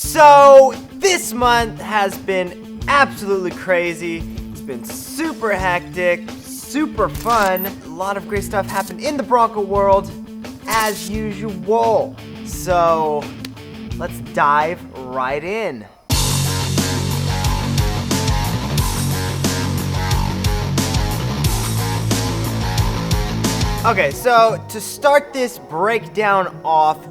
So this month has been absolutely crazy. It's been super hectic, super fun. A lot of great stuff happened in the Bronco world as usual. So let's dive right in. Okay, so to start this breakdown off,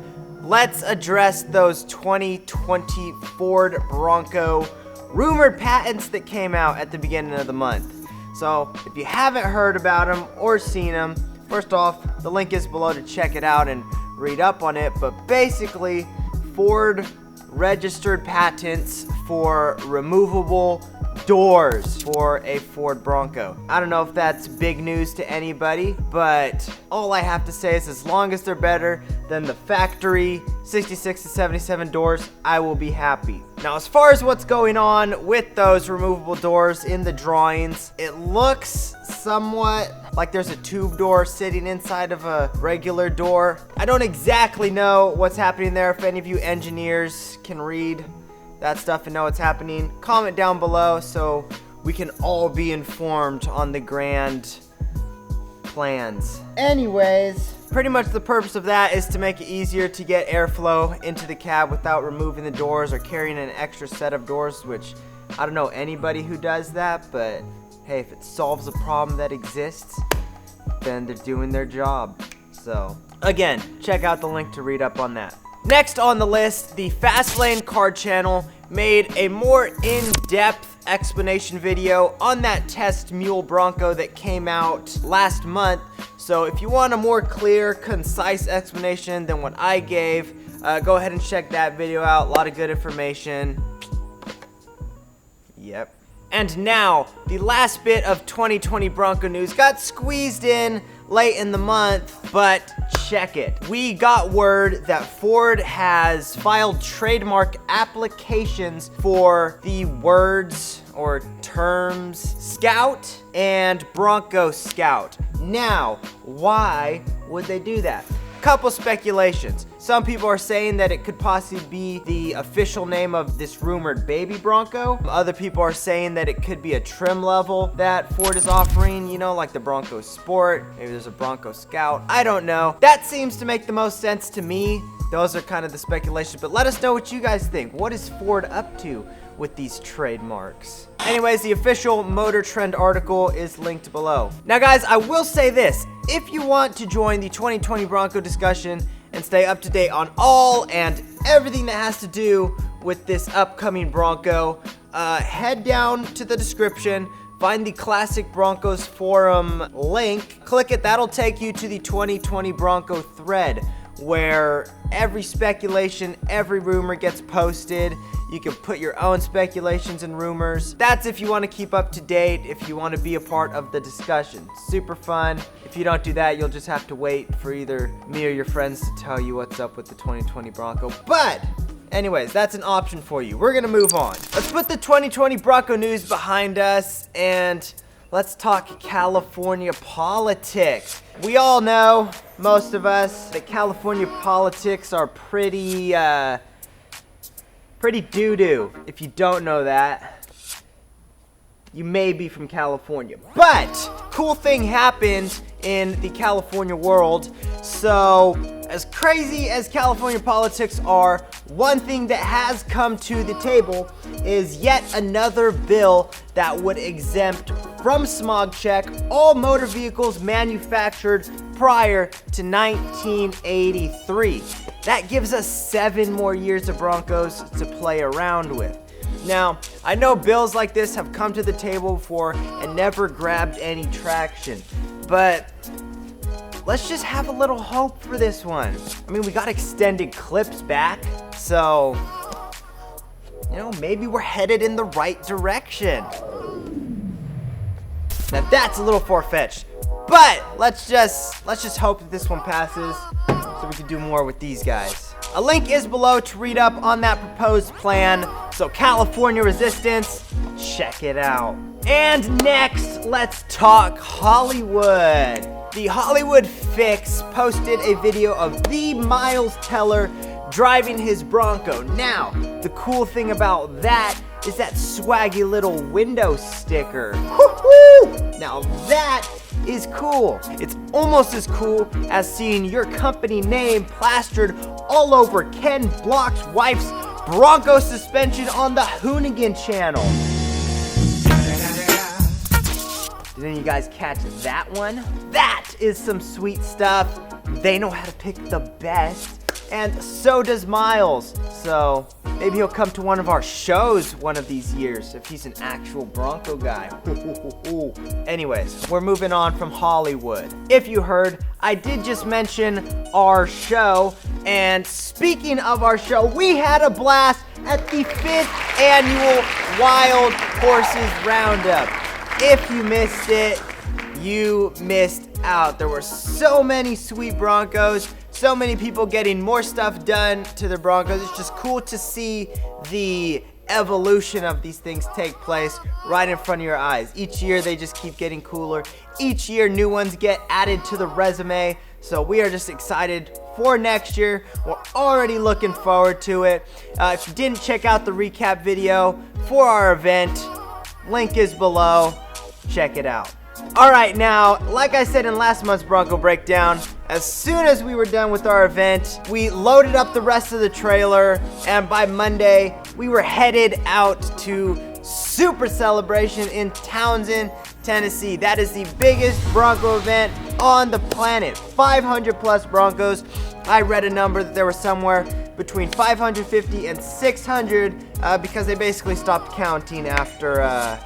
let's address those 2020 Ford Bronco rumored patents that came out at the beginning of the month. So if you haven't heard about them or seen them, first off, the link is below to check it out and read up on it. But basically, Ford registered patents for removable doors for a Ford Bronco. I don't know if that's big news to anybody, but all I have to say is as long as they're better than the factory 66 to 77 doors, I will be happy. Now, as far as what's going on with those removable doors in the drawings, it looks somewhat like there's a tube door sitting inside of a regular door. I don't exactly know what's happening there. If any of you engineers can read that stuff and know what's happening, comment down below so we can all be informed on the grand plans. Anyways, pretty much the purpose of that is to make it easier to get airflow into the cab without removing the doors or carrying an extra set of doors, which I don't know anybody who does that, but hey, if it solves a problem that exists, then they're doing their job. So again, check out the link to read up on that. Next on the list, the Fastlane Car Channel made a more in-depth explanation video on that test mule Bronco that came out last month. So if you want a more clear, concise explanation than what I gave, go ahead and check that video out. A lot of good information. Yep. And now, the last bit of 2020 Bronco news got squeezed in late in the month, but check it. We got word that Ford has filed trademark applications for the words or terms Scout and Bronco Scout. Now, why would they do that? Couple speculations. Some people are saying that it could possibly be the official name of this rumored baby Bronco. Other people are saying that it could be a trim level that Ford is offering, you know, like the Bronco Sport. Maybe there's a Bronco Scout. I don't know. That seems to make the most sense to me. Those are kind of the speculations, but let us know what you guys think. What is Ford up to with these trademarks? Anyways, the official Motor Trend article is linked below. Now guys, I will say this. If you want to join the 2020 Bronco discussion and stay up to date on all and everything that has to do with this upcoming Bronco, head down to the description, find the Classic Broncos forum link, click it, that'll take you to the 2020 Bronco thread where every speculation, every rumor gets posted. You can put your own speculations and rumors. That's if you want to keep up to date, if you want to be a part of the discussion. Super fun. If you don't do that, you'll just have to wait for either me or your friends to tell you what's up with the 2020 Bronco. But anyways, that's an option for you. We're gonna move on. Let's put the 2020 Bronco news behind us and let's talk California politics. We all know, most of us, that California politics are pretty doo-doo. If you don't know that, you may be from California. But cool thing happened in the California world. So as crazy as California politics are, one thing that has come to the table is yet another bill that would exempt from smog check all motor vehicles manufactured prior to 1983. That gives us 7 more years of Broncos to play around with. Now, I know bills like this have come to the table before and never grabbed any traction, but let's just have a little hope for this one. I mean, we got extended clips back, so, you know, maybe we're headed in the right direction. Now that's a little far-fetched, but let's just hope that this one passes so we can do more with these guys. A link is below to read up on that proposed plan. So California resistance, check it out. And next, let's talk Hollywood. The Hollywood Fix posted a video of the Miles Teller driving his Bronco. Now, the cool thing about that is that swaggy little window sticker. Woo-hoo! Now that is cool. It's almost as cool as seeing your company name plastered all over Ken Block's wife's Bronco suspension on the Hoonigan channel. Did any of you guys catch that one? That is some sweet stuff. They know how to pick the best. And so does Miles. So maybe he'll come to one of our shows one of these years if he's an actual Bronco guy. Anyways, we're moving on from Hollywood. If you heard, I did just mention our show. And speaking of our show, we had a blast at the 5th annual Wild Horses Roundup. If you missed it, you missed out. There were so many sweet Broncos. So many people getting more stuff done to their Broncos. It's just cool to see the evolution of these things take place right in front of your eyes. Each year they just keep getting cooler. Each year new ones get added to the resume. So we are just excited for next year. We're already looking forward to it. If you didn't check out the recap video for our event, link is below. Check it out. Alright, now, like I said in last month's Bronco Breakdown, as soon as we were done with our event, we loaded up the rest of the trailer, and by Monday, we were headed out to Super Celebration in Townsend, Tennessee. That is the biggest Bronco event on the planet. 500 plus Broncos. I read a number that there were somewhere between 550 and 600 because they basically stopped counting after...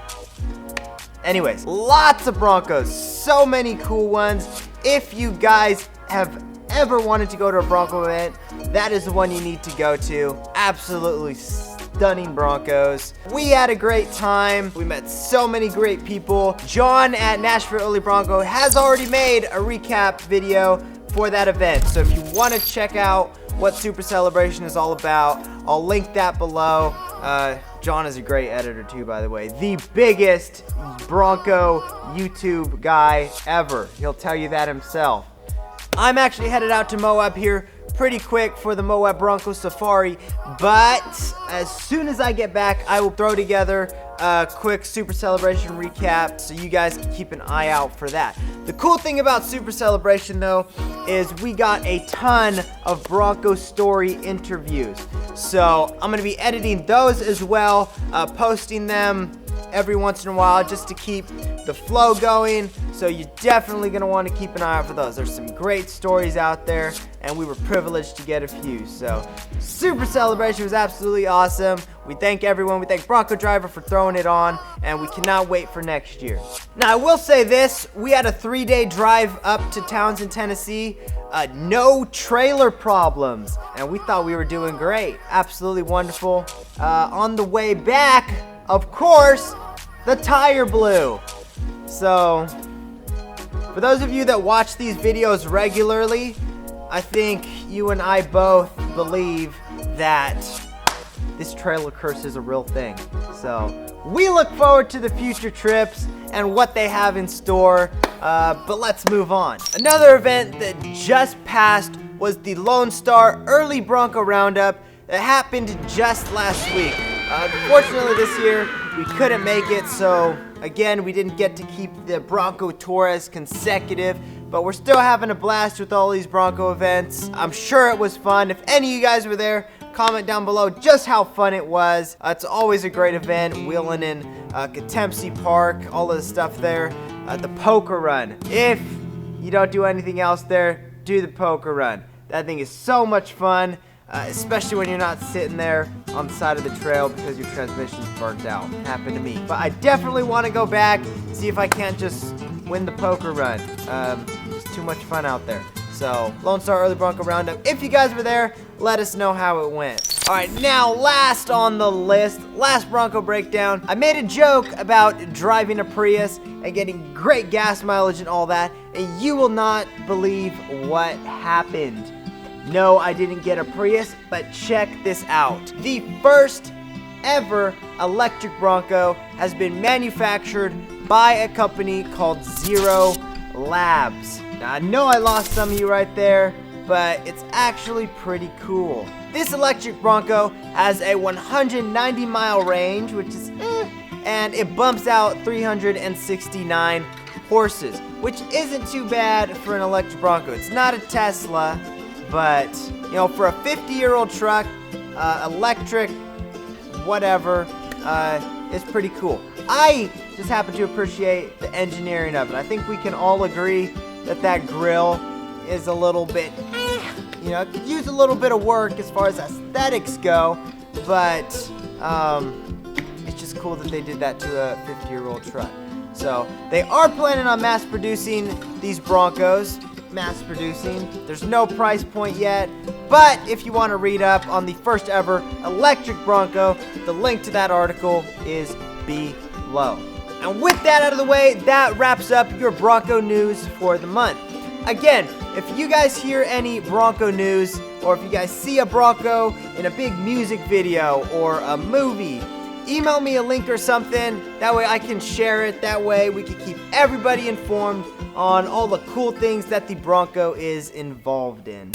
Anyways, lots of Broncos, so many cool ones. If you guys have ever wanted to go to a Bronco event, that is the one you need to go to. Absolutely stunning Broncos. We had a great time. We met so many great people. John at Nashville Early Bronco has already made a recap video for that event. So if you want to check out what Super Celebration is all about, I'll link that below. John is a great editor too, by the way. The biggest Bronco YouTube guy ever. He'll tell you that himself. I'm actually headed out to Moab here pretty quick for the Moab Bronco Safari, but as soon as I get back, I will throw together a quick Super Celebration recap so you guys can keep an eye out for that. The cool thing about Super Celebration though is we got a ton of Bronco story interviews. So I'm going to be editing those as well, posting them every once in a while just to keep the flow going. So you're definitely going to want to keep an eye out for those. There's some great stories out there and we were privileged to get a few. So Super Celebration was absolutely awesome. We thank everyone. We thank Bronco Driver for throwing it on, and we cannot wait for next year. Now I will say this, we had a 3-day drive up to Townsend, Tennessee. No trailer problems, and we thought we were doing great. Absolutely wonderful. On the way back, of course, the tire blew. So for those of you that watch these videos regularly, I think you and I both believe that this trailer curse is a real thing. So we look forward to the future trips and what they have in store, but let's move on. Another event that just passed was the Lone Star Early Bronco Roundup that happened just last week. Unfortunately this year we couldn't make it, so again we didn't get to keep the Bronco tour as consecutive, but we're still having a blast with all these Bronco events. I'm sure it was fun. If any of you guys were there, comment down below just how fun it was. It's always a great event, wheeling in Catempsey Park, all of the stuff there. The poker run. If you don't do anything else there, do the poker run. That thing is so much fun, especially when you're not sitting there on the side of the trail because your transmission's burnt out. Happened to me. But I definitely want to go back, see if I can't just win the poker run. It's too much fun out there. So, Lone Star Early Bronco Roundup. If you guys were there, let us know how it went. Alright, now last on the list, last Bronco Breakdown. I made a joke about driving a Prius and getting great gas mileage and all that, and you will not believe what happened. No, I didn't get a Prius, but check this out. The first ever electric Bronco has been manufactured by a company called Zero Labs. Now, I know I lost some of you right there, but it's actually pretty cool. This electric Bronco has a 190-mile range, which is and it bumps out 369 horses, which isn't too bad for an electric Bronco. It's not a Tesla, but you know, for a 50-year-old truck, electric, whatever, is pretty cool. I just happen to appreciate the engineering of it. I think we can all agree that that grill is a little bit, you know, it could use a little bit of work as far as aesthetics go, but it's just cool that they did that to a 50-year-old truck. So they are planning on mass producing these Broncos. Mass producing. There's no price point yet, but if you want to read up on the first ever electric Bronco, the link to that article is below. And with that out of the way, that wraps up your Bronco news for the month. Again, if you guys hear any Bronco news, or if you guys see a Bronco in a big music video or a movie, email me a link or something. That way I can share it. That way we can keep everybody informed on all the cool things that the Bronco is involved in.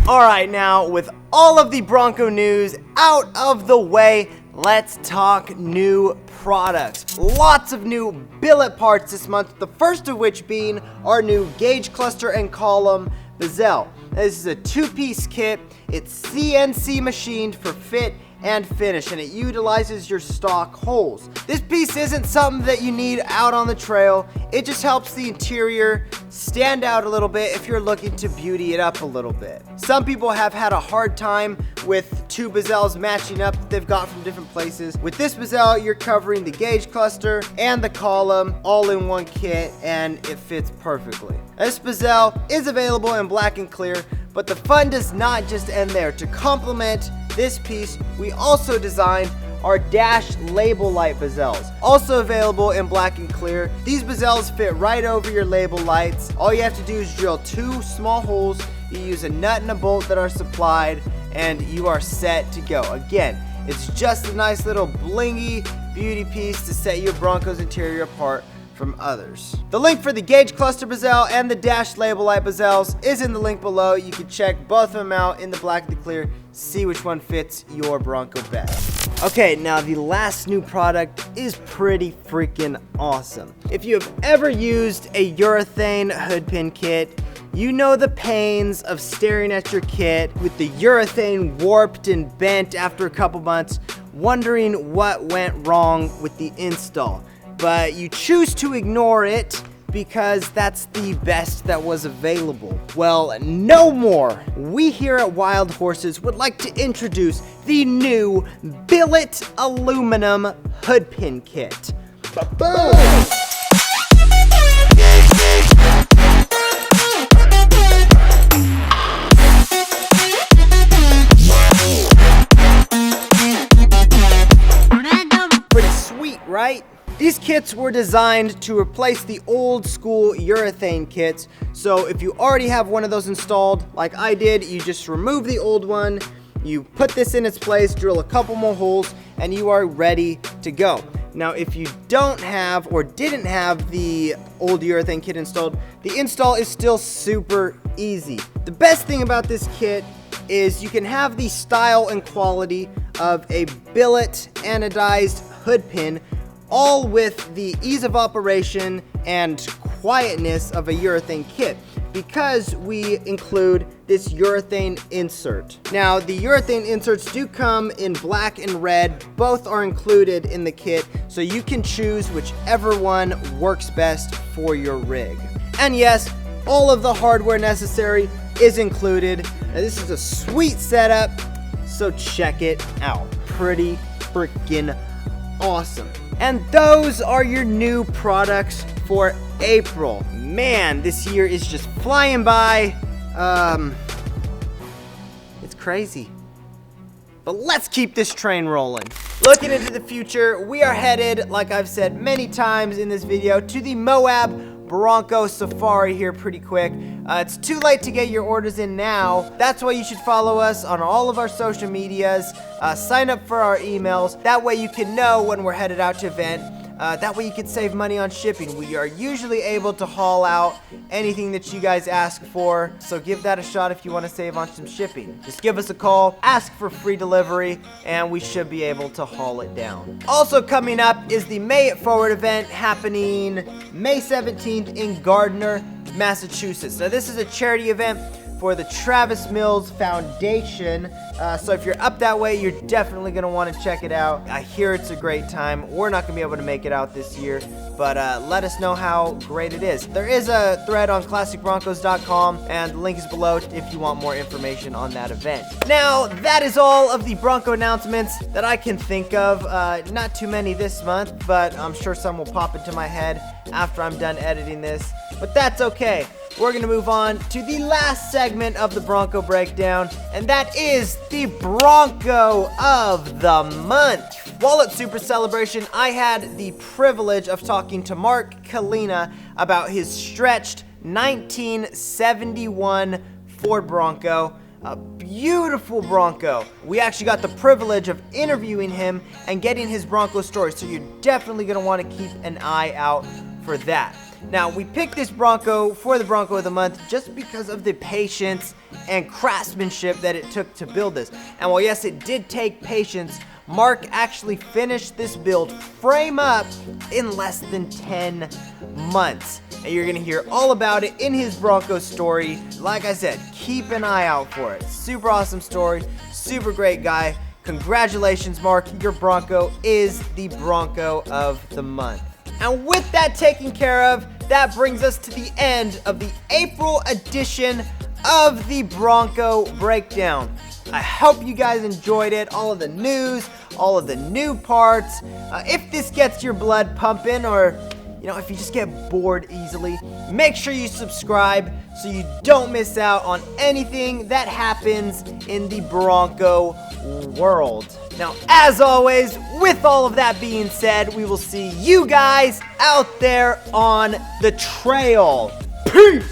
Alright, now with all of the Bronco news out of the way, let's talk new products. Lots of new billet parts this month, the first of which being our new gauge cluster and column bezel. This is a two-piece kit. It's CNC machined for fit and finish, and it utilizes your stock holes. This piece isn't something that you need out on the trail. It just helps the interior stand out a little bit if you're looking to beauty it up a little bit. Some people have had a hard time with two bezels matching up that they've got from different places. With this bezel, you're covering the gauge cluster and the column all in one kit, and it fits perfectly. This bezel is available in black and clear, but the fun does not just end there. To complement this piece, we also designed our dash label light bezels, also available in black and clear. These bezels fit right over your label lights. All you have to do is drill two small holes. You use a nut and a bolt that are supplied, and you are set to go. Again, it's just a nice little blingy beauty piece to set your Bronco's interior apart from others. The link for the gauge cluster bezel and the dash label light bezels is in the link below. You can check both of them out in the black and the clear, see which one fits your Bronco best. Okay, now the last new product is pretty freaking awesome. If you have ever used a urethane hood pin kit, you know the pains of staring at your kit with the urethane warped and bent after a couple months, wondering what went wrong with the install. But you choose to ignore it because that's the best that was available. Well, no more. We here at Wild Horses would like to introduce the new Billet Aluminum Hood Pin Kit. Ba-boom! Pretty sweet, right? These kits were designed to replace the old school urethane kits, so if you already have one of those installed, like I did, you just remove the old one, you put this in its place, drill a couple more holes, and you are ready to go. Now, if you don't have or didn't have the old urethane kit installed, the install is still super easy. The best thing about this kit is you can have the style and quality of a billet anodized hood pin, all with the ease of operation and quietness of a urethane kit, because we include this urethane insert. Now, the urethane inserts do come in black and red. Both are included in the kit, so you can choose whichever one works best for your rig. And yes, all of the hardware necessary is included. Now, this is a sweet setup, so check it out. Pretty freaking awesome. And those are your new products for April. Man, this year is just flying by. It's crazy. But let's keep this train rolling. Looking into the future, we are headed, like I've said many times in this video, to the Moab Bronco Safari here pretty quick. It's too late to get your orders in now. That's why you should follow us on all of our social medias. Sign up for our emails. That way you can know when we're headed out to event. That way you can save money on shipping. We are usually able to haul out anything that you guys ask for, so give that a shot if you want to save on some shipping. Just give us a call, ask for free delivery, and we should be able to haul it down. Also coming up is the May It Forward event happening May 17th in Gardner, Massachusetts. Now this is a charity event for the Travis Mills Foundation. So if you're up that way, you're definitely gonna wanna check it out. I hear it's a great time. We're not gonna be able to make it out this year, but let us know how great it is. There is a thread on classicbroncos.com, and the link is below if you want more information on that event. Now, that is all of the Bronco announcements that I can think of. Not too many this month, but I'm sure some will pop into my head after I'm done editing this, but that's okay. We're gonna move on to the last segment of the Bronco breakdown, and that is the Bronco of the month. While at Super Celebration, I had the privilege of talking to Mark Kalina about his stretched 1971 Ford Bronco. A beautiful Bronco. We actually got the privilege of interviewing him and getting his Bronco story, so you're definitely gonna wanna keep an eye out for that. Now, we picked this Bronco for the Bronco of the Month just because of the patience and craftsmanship that it took to build this. And while yes, it did take patience, Mark actually finished this build frame up in less than 10 months. And you're gonna hear all about it in his Bronco story. Like I said, keep an eye out for it. Super awesome story, super great guy. Congratulations, Mark. Your Bronco is the Bronco of the Month. And with that taken care of, that brings us to the end of the April edition of the Bronco Breakdown. I hope you guys enjoyed it, all of the news, all of the new parts. If this gets your blood pumping, or if you just get bored easily, make sure you subscribe so you don't miss out on anything that happens in the Bronco world. Now, as always, with all of that being said, we will see you guys out there on the trail. Peace!